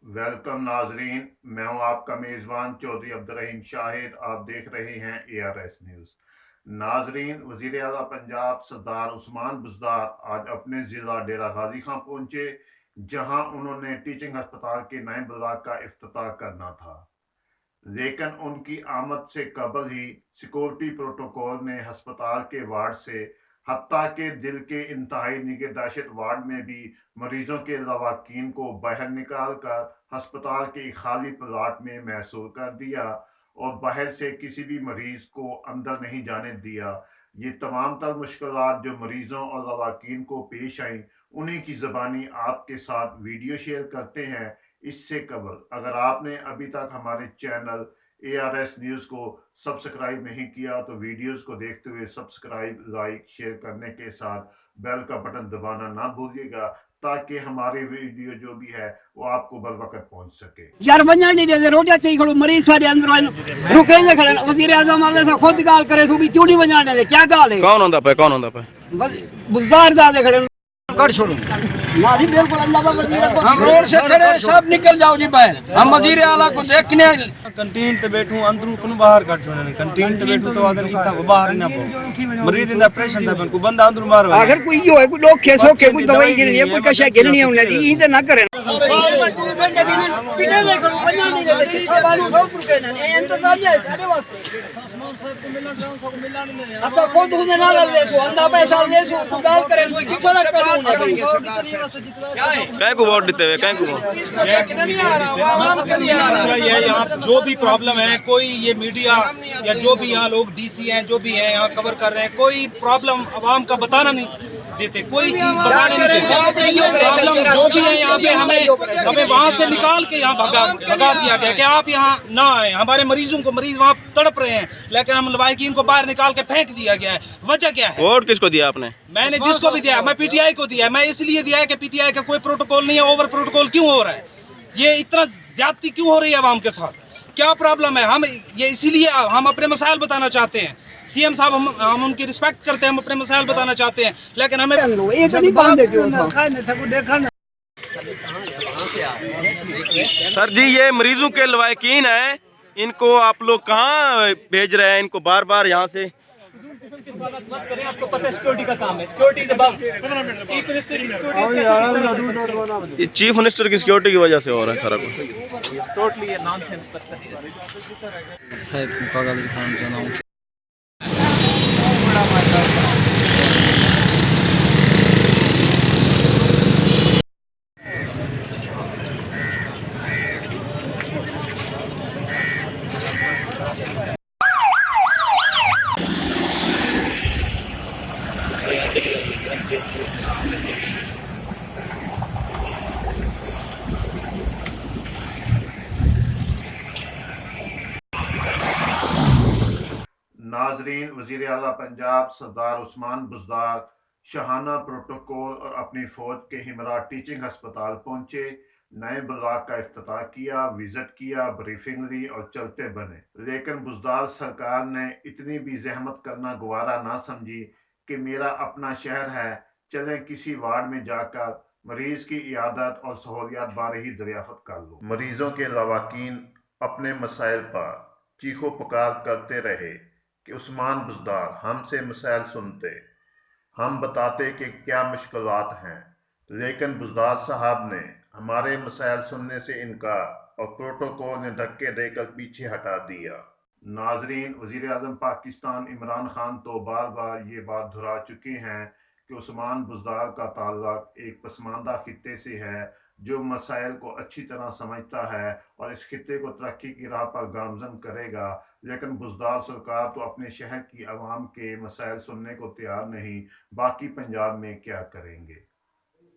Welcome नाजरीन, मैं हूं आपका मेजबान चौधरी अब्दुर्रहीम शाहिद। आप देख रहे हैं ARS न्यूज। नाजरीन, वजीर आला पंजाब सरदार उस्मान बुज़दार आज अपने जिला डेरा गाजी खां पहुंचे, जहां उन्होंने टीचिंग अस्पताल के नए ब्लॉक का इफ्तिताह करना था। लेकिन उनकी आमद से कबल ही सिक्योरिटी प्रोटोकॉल ने अस्पताल के वार्ड से हत्ता के दिल के इंतहाई निगहदाश्त वार्ड में भी मरीजों के लवाकीन को बाहर निकाल कर अस्पताल के खाली प्लाट में महसूर कर दिया और बाहर से किसी भी मरीज को अंदर नहीं जाने दिया। ये तमाम तर मुश्किलात जो मरीजों और लवाकीन को पेश आई, उन्हीं की जबानी आपके साथ वीडियो शेयर करते हैं। इससे कबल अगर आपने अभी तक हमारे चैनल ARS न्यूज को सब्सक्राइब नहीं किया तो वीडियोस को देखते हुए सब्सक्राइब, लाइक, शेयर करने के साथ बेल का बटन दबाना ना भूलिएगा, ताकि हमारे वीडियो जो भी है वो आपको बर वक्त पहुंच सके। यार वंजन नहीं दे रोजा चाहिए खड़ो मरीज सारे अंदर आए रुके ने खड़े वजीर आजम आवे सा खुद गाल करे सो भी क्यों नहीं वंजाने दे क्या गाल है कौन होंदा पे बस बुज़दार दादे खड़े कर छोड़ो ना जी बिल्कुल अल्लाह का वजीर को हम रोड से खड़े सब निकल जाओ जी बाहर हम वजीर आला को देखने कंटीन ते बैठूं अंदरू कुन बाहर कट छोड़ने ने कंटीन ते बैठूं तो आदर कीता वो बाहर ना पो मरीज इंदा ऑपरेशन दा को बंदा अंदरू मारो आखिर कोई यो है कोई लोग खेसो के कोई दवाई गिरनी है कोई कशा गिरनी है उन्हें ई ते ना करे पिटे देखो वंजन नहीं दे किथा बानू सौत रुके ने ए इंतजाम है सारे वास्ते सासमान साहब को मिलना जाऊं सब मिलना नहीं अब खुद उन्हें ना ले सो अंदा पैसा ले सो गाल करे सो किथा ना करो काय को वोट देते हुए काय को यहाँ जो भी प्रॉब्लम है, कोई ये मीडिया या जो भी यहाँ लोग DC हैं जो भी हैं यहाँ कवर कर रहे हैं, कोई प्रॉब्लम आवाम का बताना नहीं देते, कोई चीज बताने नहीं देते। प्रॉब्लम जो भी है यहाँ पे हमें वहाँ से निकाल के यहाँ भगा दिया गया कि आप यहाँ ना आए। हमारे मरीजों को मरीज वहाँ तड़प रहे हैं, लेकिन हम लवाकिन को बाहर निकाल के फेंक दिया गया है। वजह क्या है? वोट किसको दिया आपने? मैंने जिसको भी दिया, मैं PTI को दिया। मैं इसलिए दिया है कि PTI का कोई प्रोटोकॉल नहीं है। ओवर प्रोटोकॉल क्यों हो रहा है? ये इतना ज्यादती क्यों हो रही है आवाम के साथ? क्या प्रॉब्लम है? हम ये इसीलिए हम अपने मसाइल बताना चाहते हैं। CM साहब हम उनकी रिस्पेक्ट करते हैं, हम अपने मसाइल बताना चाहते हैं, लेकिन हमें सर जी, ये मरीजों के लवाकिन हैं, इनको आप लोग कहाँ भेज रहे हैं? इनको बार बार यहाँ से आपको पता है सिक्योरिटी का काम है। सिक्योरिटी चीफ मिनिस्टर की सिक्योरिटी की वजह से हो रहा है सारा कुछ। टोटली नॉनसेंस साहब नाजरीन, वजीर आला पंजाब सरदार उस्मान बुज़दार शाहाना प्रोटोकॉल और अपनी फौज के हमरा टीचिंग अस्पताल पहुंचे, नए ब्लॉक का इफ्तिताह किया, विजिट किया, ब्रीफिंग ली और चलते बने। लेकिन बुज़दार सरकार ने इतनी भी जहमत करना गवारा ना समझी कि मेरा अपना शहर है, चलें किसी वार्ड में जाकर मरीज की इयादत और सहूलियात बारे ही दरियाफत कर लो। मरीजों के लवाकीन अपने मसाइल पर चीखो पुकार करते रहे कि उस्मान बुज़दार हमसे मसाइल सुनते, हम बताते कि क्या मुश्किलात हैं, लेकिन बुज़दार साहब ने हमारे मसाइल सुनने से इनकार और प्रोटोकॉल ने धक्के देकर पीछे हटा दिया। नाजरीन, वज़ीर आज़म पाकिस्तान इमरान खान तो बार बार ये बात दोहरा चुके हैं कि उस्मान बुज़दार का ताल्लुक एक पसमानदा खित्ते से है जो मसाइल को अच्छी तरह समझता है और इस खित्ते को तरक्की की राह पर गामजन करेगा। लेकिन बुज़दार सरकार तो अपने शहर की आवाम के मसाइल सुनने को तैयार नहीं, बाकी पंजाब में क्या करेंगे।